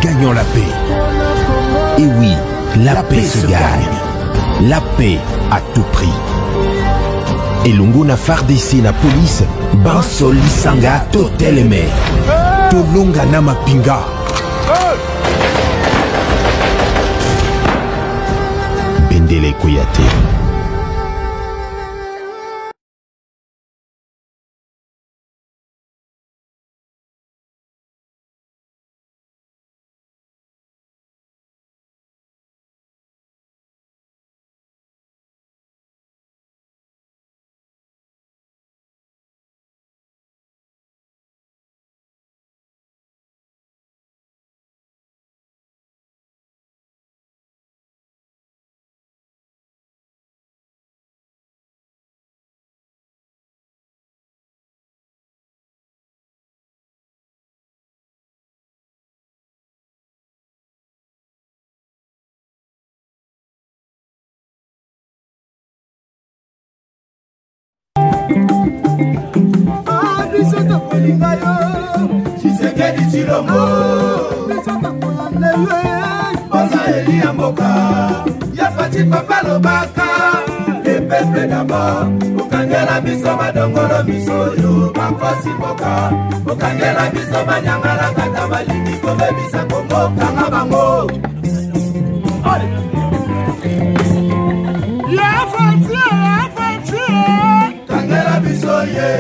gagnons la paix. Et oui, la paix se gagne. La paix à tout prix. Elongo na FARDC na police, Banso Lisanga toteleme. Tolonga na mapinga. Bendele Koyate. Le peuple d'abord, Okangela biso madongolo biso yo bakosi boka, Okangela biso banyangala kata balimi kobe bisa kongo kanga bango. Ya fati, Kangela biso ye,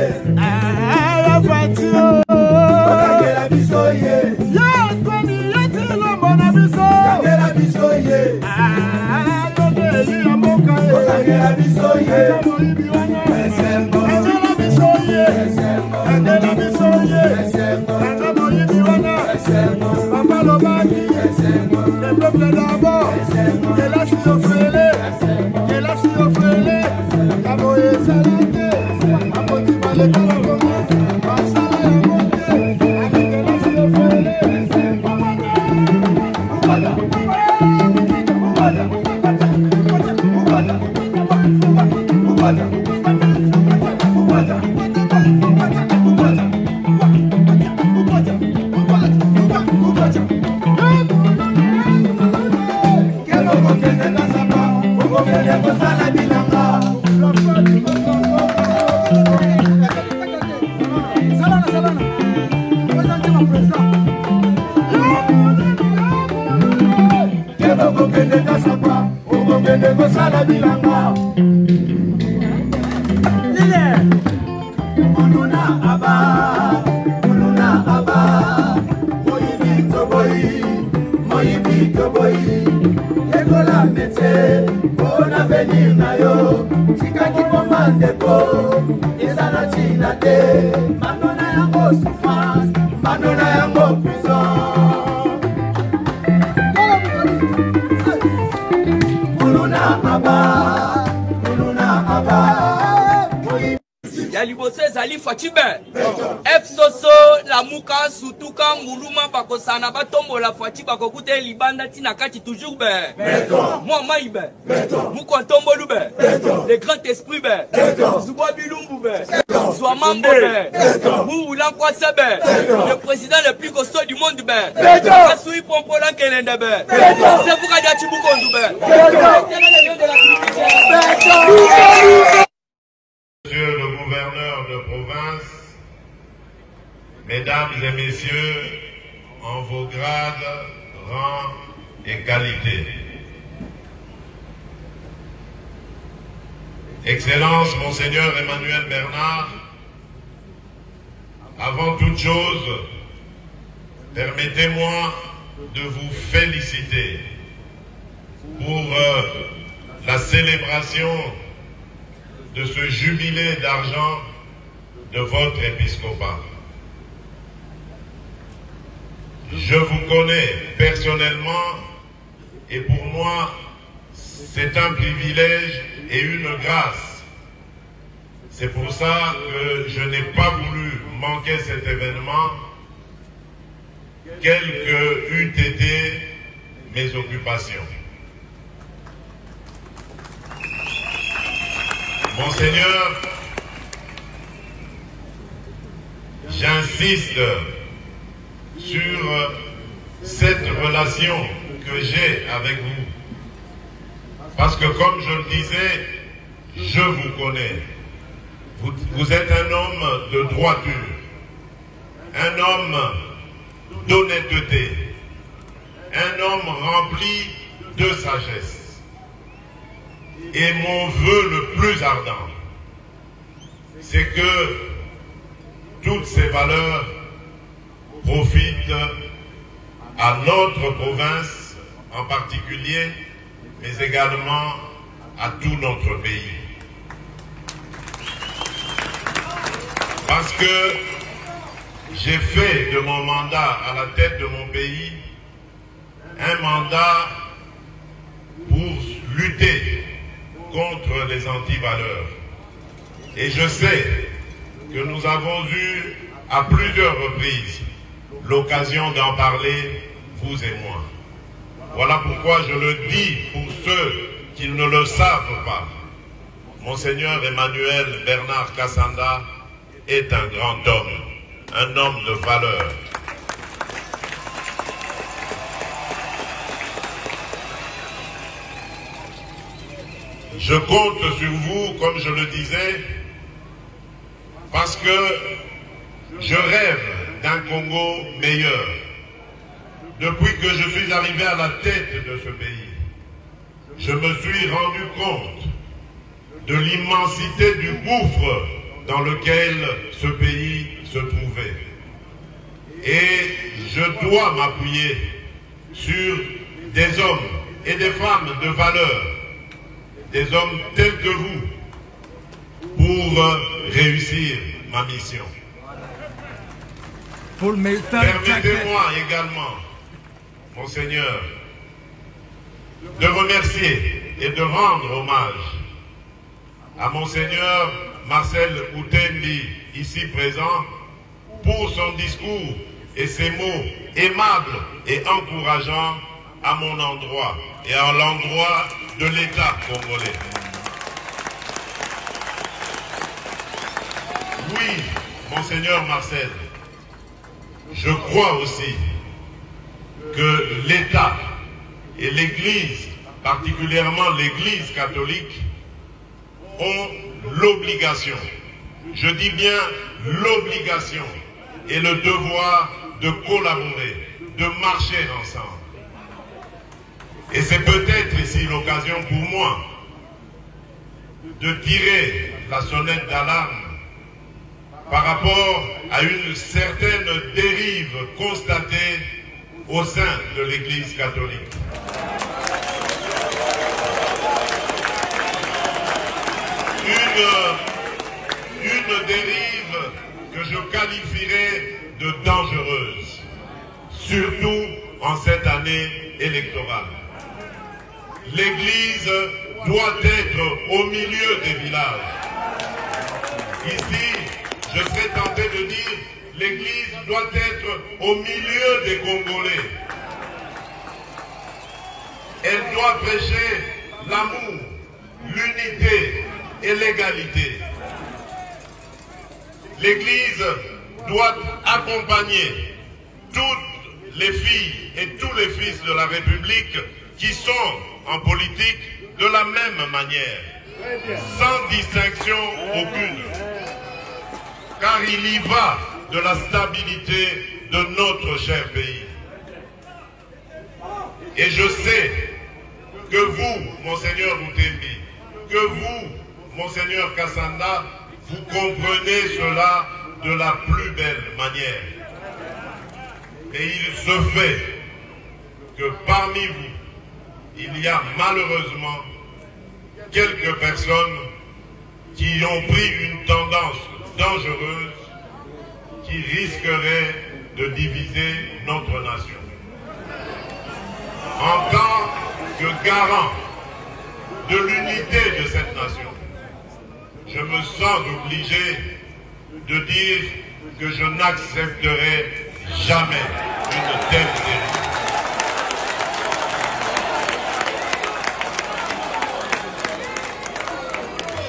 ya fati, Okangela biso ye, ya kwani yati lomona biso, Kangela biso ye, Okangela biso ye, Okangela biso ye, Okangela biso ye, Papa Lobaki, le peuple d'abord, et la siofrele, et la siofrele, Kaboye Salate, Amotima le Kalakongo, Basala Yamonte, avec la siofrele, Zali Fatibe F Soso la muka sutuka nguluma bakosana batombo la Fatiba kokute libanda tina kati toujours be moi maïbe muko tombo lube le grand esprit be Zouba Bilumbu be Zouamambo be Moula Kwasebe le président le plus costaud du monde be Kasui Pompola Kelende be c'est vous qui avez Chibukondu be Monsieur le gouverneur de province, mesdames et messieurs, en vos grades, rangs et qualités. Excellence, Monseigneur Emmanuel Bernard, avant toute chose, permettez-moi de vous féliciter pour la célébration de ce jubilé d'argent de votre épiscopat. Je vous connais personnellement et pour moi, c'est un privilège et une grâce. C'est pour ça que je n'ai pas voulu manquer cet événement, quelles que eût été mes occupations. Monseigneur, j'insiste sur cette relation que j'ai avec vous. Parce que comme je le disais, je vous connais. Vous êtes un homme de droiture, un homme d'honnêteté, un homme rempli de sagesse. Et mon vœu le plus ardent, c'est que toutes ces valeurs profitent à notre province en particulier, mais également à tout notre pays. Parce que j'ai fait de mon mandat à la tête de mon pays un mandat pour lutter contre les antivaleurs. Et je sais que nous avons eu à plusieurs reprises l'occasion d'en parler, vous et moi. Voilà pourquoi je le dis pour ceux qui ne le savent pas. Monseigneur Emmanuel Bernard Kassanda est un grand homme, un homme de valeur. Je compte sur vous, comme je le disais, parce que je rêve d'un Congo meilleur. Depuis que je suis arrivé à la tête de ce pays, je me suis rendu compte de l'immensité du gouffre dans lequel ce pays se trouvait. Et je dois m'appuyer sur des hommes et des femmes de valeur, des hommes tels que vous, pour réussir ma mission. Permettez-moi également, Monseigneur, de remercier et de rendre hommage à Monseigneur Marcel Outembi, ici présent, pour son discours et ses mots aimables et encourageants à mon endroit et à l'endroit de l'État congolais. Oui, Monseigneur Marcel, je crois aussi que l'État et l'Église, particulièrement l'Église catholique, ont l'obligation, je dis bien l'obligation et le devoir de collaborer, de marcher ensemble. Et c'est peut-être ici l'occasion pour moi de tirer la sonnette d'alarme par rapport à une certaine dérive constatée au sein de l'Église catholique. Une dérive que je qualifierais de dangereuse, surtout en cette année électorale. L'Église doit être au milieu des villages. Ici, je serais tenté de dire, l'Église doit être au milieu des Congolais. Elle doit prêcher l'amour, l'unité et l'égalité. L'Église doit accompagner toutes les filles et tous les fils de la République qui sont en politique de la même manière, sans distinction aucune. Car il y va de la stabilité de notre cher pays. Et je sais que vous, Monseigneur Outembi, que vous, Monseigneur Kassanda, vous comprenez cela de la plus belle manière. Et il se fait que parmi vous, il y a malheureusement quelques personnes qui ont pris une tendance dangereuse qui risquerait de diviser notre nation. En tant que garant de l'unité de cette nation, je me sens obligé de dire que je n'accepterai jamais une telle dérive.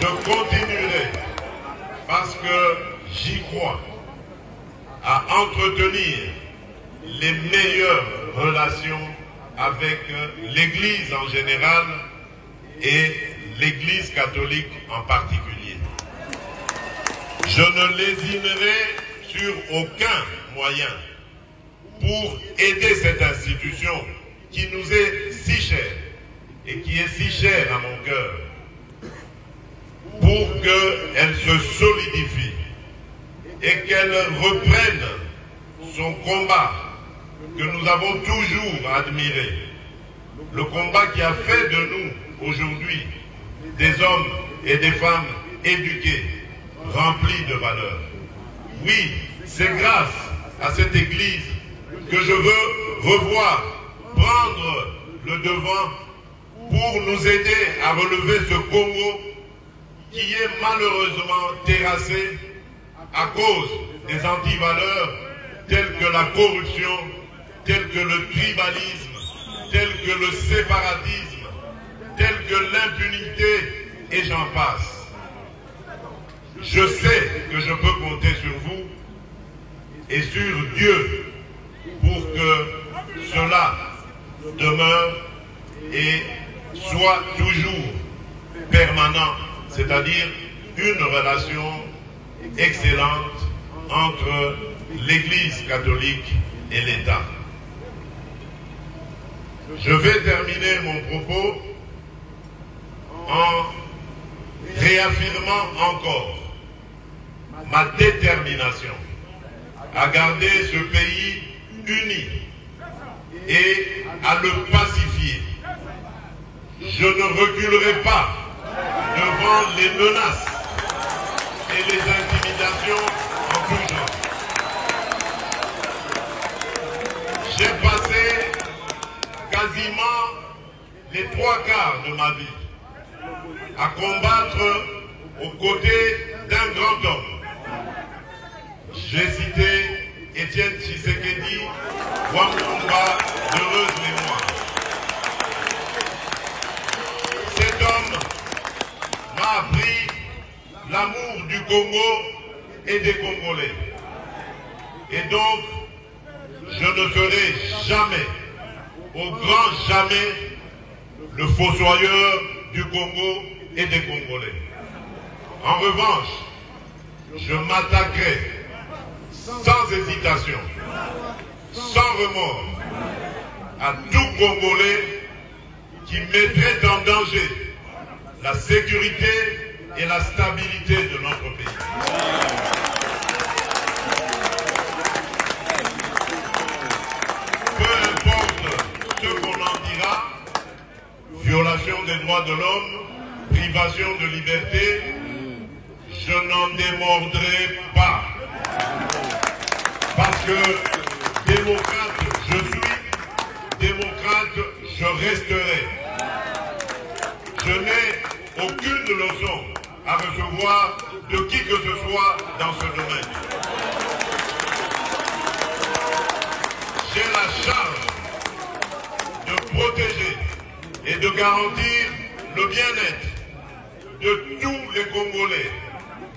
Je continuerai parce que j'y crois à entretenir les meilleures relation avec l'Église en général et l'Église catholique en particulier. Je ne lésinerai sur aucun moyen pour aider cette institution qui nous est si chère et qui est si chère à mon cœur, pour qu'elle se solidifie et qu'elle reprenne son combat que nous avons toujours admiré, le combat qui a fait de nous aujourd'hui des hommes et des femmes éduqués, remplis de valeurs. Oui, c'est grâce à cette Église que je veux revoir, prendre le devant pour nous aider à relever ce Congo qui est malheureusement terrassé à cause des antivaleurs telles que la corruption, telles que le tribalisme, telles que le séparatisme, telles que l'impunité, et j'en passe. Je sais que je peux compter sur vous et sur Dieu pour que cela demeure et soit toujours permanent, c'est-à-dire une relation excellente entre l'Église catholique et l'État. Je vais terminer mon propos en réaffirmant encore ma détermination à garder ce pays uni et à le pacifier. Je ne reculerai pas devant les menaces et les intimidations en tout genre. J'ai passé quasiment les 3/4 de ma vie à combattre aux côtés d'un grand homme. J'ai cité Étienne Tshisekedi, Wamumba, d'heureuse mémoire. Cet homme m'a appris l'amour du Congo et des Congolais. Et donc, je ne serai jamais, au grand jamais, le fossoyeur du Congo et des Congolais. En revanche, je m'attaquerai sans hésitation, sans remords, à tout Congolais qui mettrait en danger la sécurité et la stabilité de notre pays. Peu importe ce qu'on en dira, violation des droits de l'homme, privation de liberté, je n'en démordrai pas. Parce que démocrate je suis, démocrate je resterai. Je n'ai aucune leçon à recevoir de qui que ce soit dans ce domaine. J'ai la charge de protéger et de garantir le bien-être de tous les Congolais,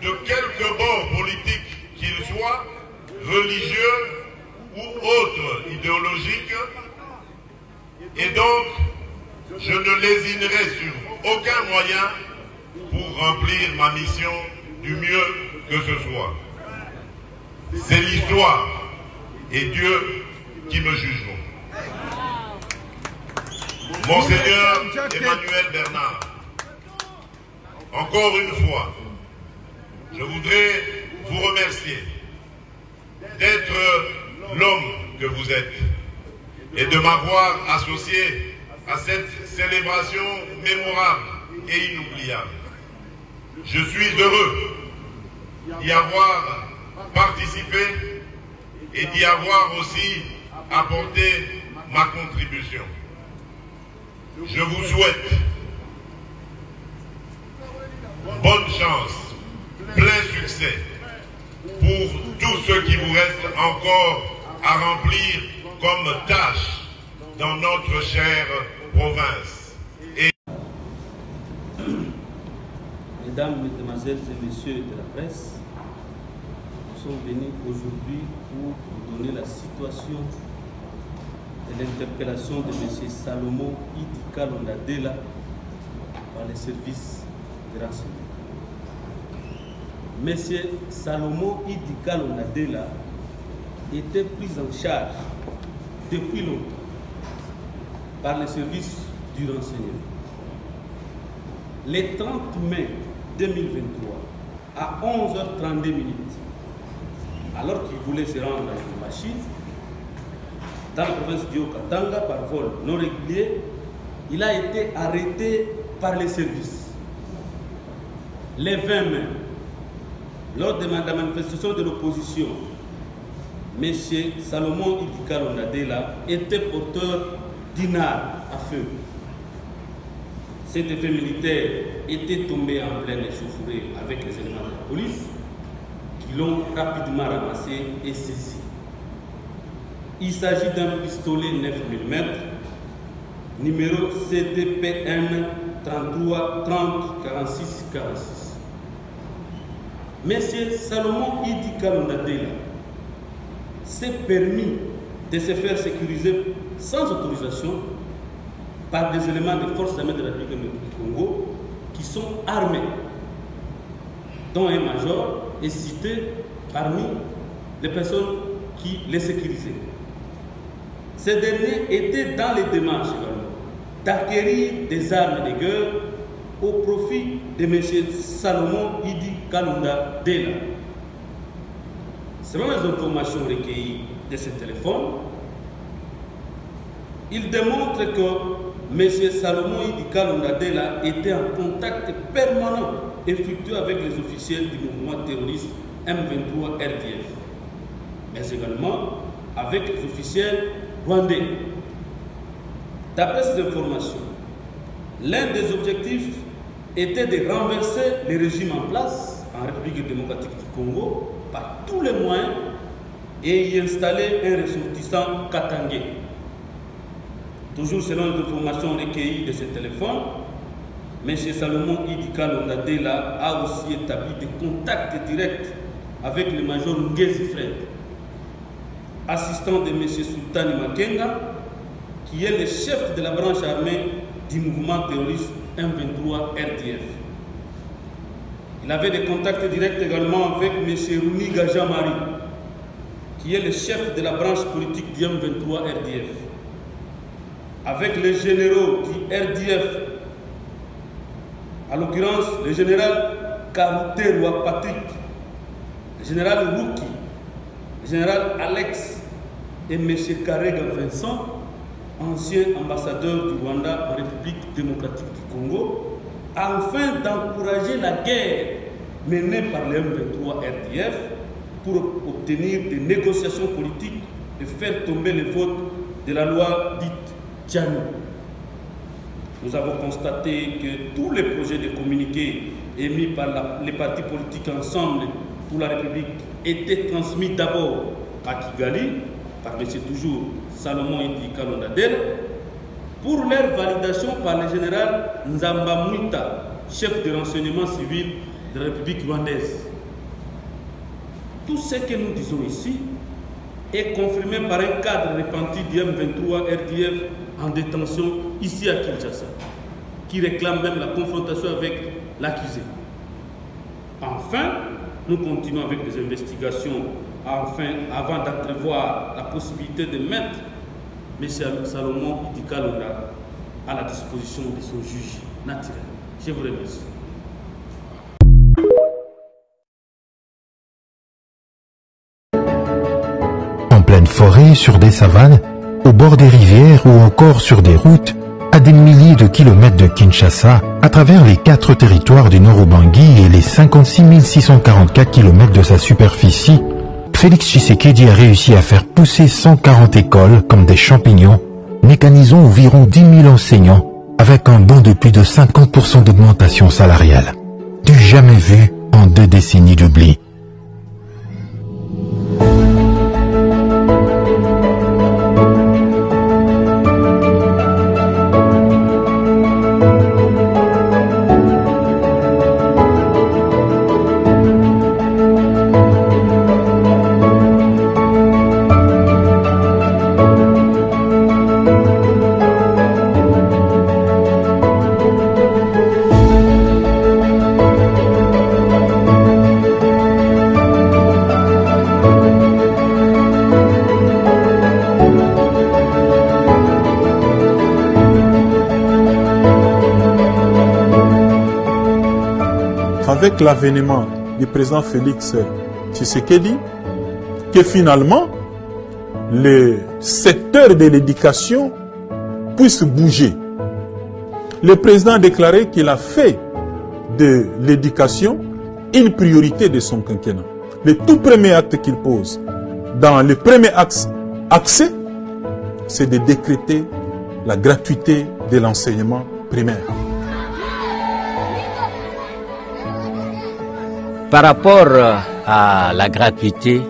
de quelque bord politique qu'ils soient, religieux ou autres idéologiques. Et donc, je ne lésinerai sur aucun moyen pour remplir ma mission du mieux que ce soit. C'est l'histoire et Dieu qui me jugeront. Monseigneur Emmanuel Bernard, encore une fois, je voudrais vous remercier d'être l'homme que vous êtes et de m'avoir associé à cette célébration mémorable et inoubliable. Je suis heureux d'y avoir participé et d'y avoir aussi apporté ma contribution. Je vous souhaite bonne chance, plein succès pour tout ce qui vous reste encore à remplir comme tâche dans notre chère province. Mesdames, Mesdemoiselles et Messieurs de la presse, nous sommes venus aujourd'hui pour vous donner la situation de l'interpellation de M. Salomon Idika Londadela par les services de renseignement. M. Salomon Idika Londadela était pris en charge depuis longtemps par les services du renseignement. Le 30 mai 2023, à 11h32, alors qu'il voulait se rendre à Lubumbashi, dans la province du Haut-Katanga, par vol non régulier, il a été arrêté par les services. Le 20 mai, lors de la manifestation de l'opposition, M. Salomon Idika Londadela était porteur d'une arme à feu. Cet effet militaire était tombé en pleine échauffourée avec les éléments de la police qui l'ont rapidement ramassé et saisi. Il s'agit d'un pistolet 9 mm, numéro CDPN 33 30 46 46. Monsieur Salomon Idika Londadela s'est permis de se faire sécuriser sans autorisation par des éléments des forces armées de la République du Congo qui sont armés, dont un major est cité parmi les personnes qui les sécurisaient. Ces derniers étaient dans les démarches d'acquérir des armes de guerre au profit de M. Salomon Idika Londadela. Selon les informations recueillies de ce téléphone, il démontre que M. Salomon Idika Londadela était en contact permanent et fructueux avec les officiels du mouvement terroriste M23 RDF, mais également avec les officiels rwandais. D'après ces informations, l'un des objectifs était de renverser le régime en place en République démocratique du Congo par tous les moyens et y installer un ressortissant katangais. Toujours selon les informations recueillies de ce téléphone, M. Salomon Idika Londadela a aussi établi des contacts directs avec le major Ngezi Fred, assistant de M. Sultani Makenga, qui est le chef de la branche armée du mouvement terroriste M23 RDF. Il avait des contacts directs également avec M. Rouni Gajamari, qui est le chef de la branche politique du M23 RDF. Avec les généraux du RDF, à l'occurrence le général Karouterwa Patrick, le général Ruki, le général Alex et M. Karega Vincent, ancien ambassadeur du Rwanda en République démocratique du Congo, afin d'encourager la guerre menée par le M23 RDF pour obtenir des négociations politiques et faire tomber le vote de la loi dite Tchani. Nous avons constaté que tous les projets de communiqué émis par les partis politiques ensemble pour la République étaient transmis d'abord à Kigali, par M. toujours Salomon Idika Londadela, pour leur validation par le général Nzamba Mwita, chef de renseignement civil de la République rwandaise. Tout ce que nous disons ici est confirmé par un cadre repenti du M23 RDF en détention ici à Kinshasa, qui réclame même la confrontation avec l'accusé. Enfin, nous continuons avec les investigations avant d'entrevoir la possibilité de mettre M. Salomon Idika Londadela à la disposition de son juge naturel. Je vous remercie. En pleine forêt, sur des savanes, au bord des rivières ou encore sur des routes, à des milliers de kilomètres de Kinshasa, à travers les 4 territoires du Nord-Ubangi et les 56 644 kilomètres de sa superficie, Félix Tshisekedi a réussi à faire pousser 140 écoles comme des champignons, mécanisant environ 10 000 enseignants, avec un bond de plus de 50% d'augmentation salariale. Du jamais vu en 2 décennies d'oubli. avec l'avènement du président Félix Tshisekedi, que finalement, le secteur de l'éducation puisse bouger. Le président a déclaré qu'il a fait de l'éducation une priorité de son quinquennat. Le tout premier acte qu'il pose, dans le premier accès, c'est de décréter la gratuité de l'enseignement primaire. Par rapport à la gratuité,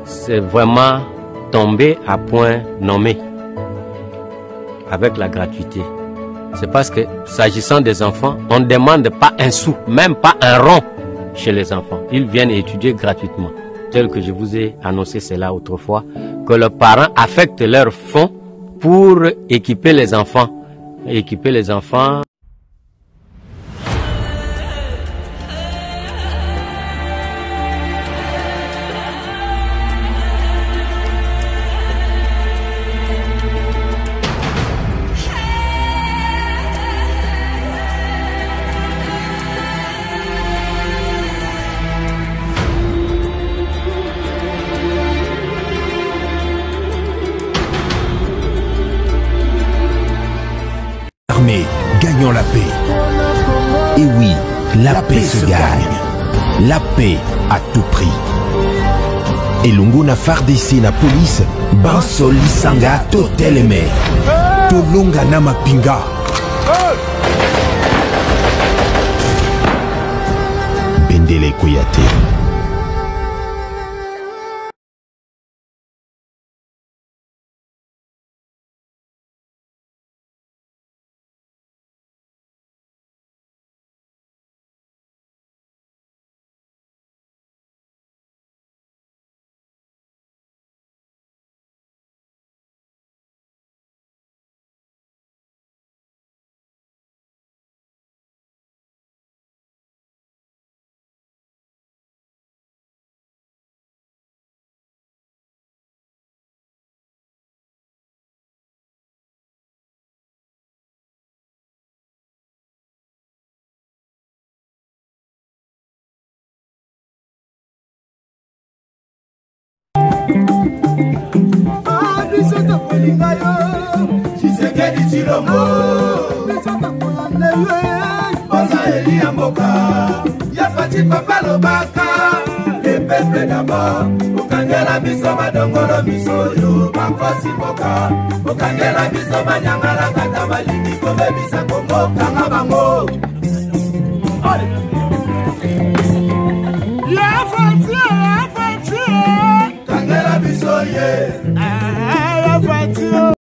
c'est vraiment tombé à point nommé avec la gratuité. C'est parce que, s'agissant des enfants, on ne demande pas un sou, même pas un rond chez les enfants. Ils viennent étudier gratuitement. Tel que je vous ai annoncé cela autrefois, que leurs parents affectent leurs fonds pour équiper les enfants. Équiper les enfants. Gagnons la paix. Et oui, la paix se gagne. La paix à tout prix. Et Lunguna Fardisi na police, Banso Lisanga Toteleme. Tolonga Nama Pinga. Bendele Kouyate. Tshisekedi Tshilombo Oza Elia Mboka Yafati Papa Lobaka Le peuple d'abord Okangela biso madongolo biso yo Bakwasi Mboka Okangela biso banyangala kata balimi Kome bisa Kongo Kanga bango Yafati Kangela biso ye Yafati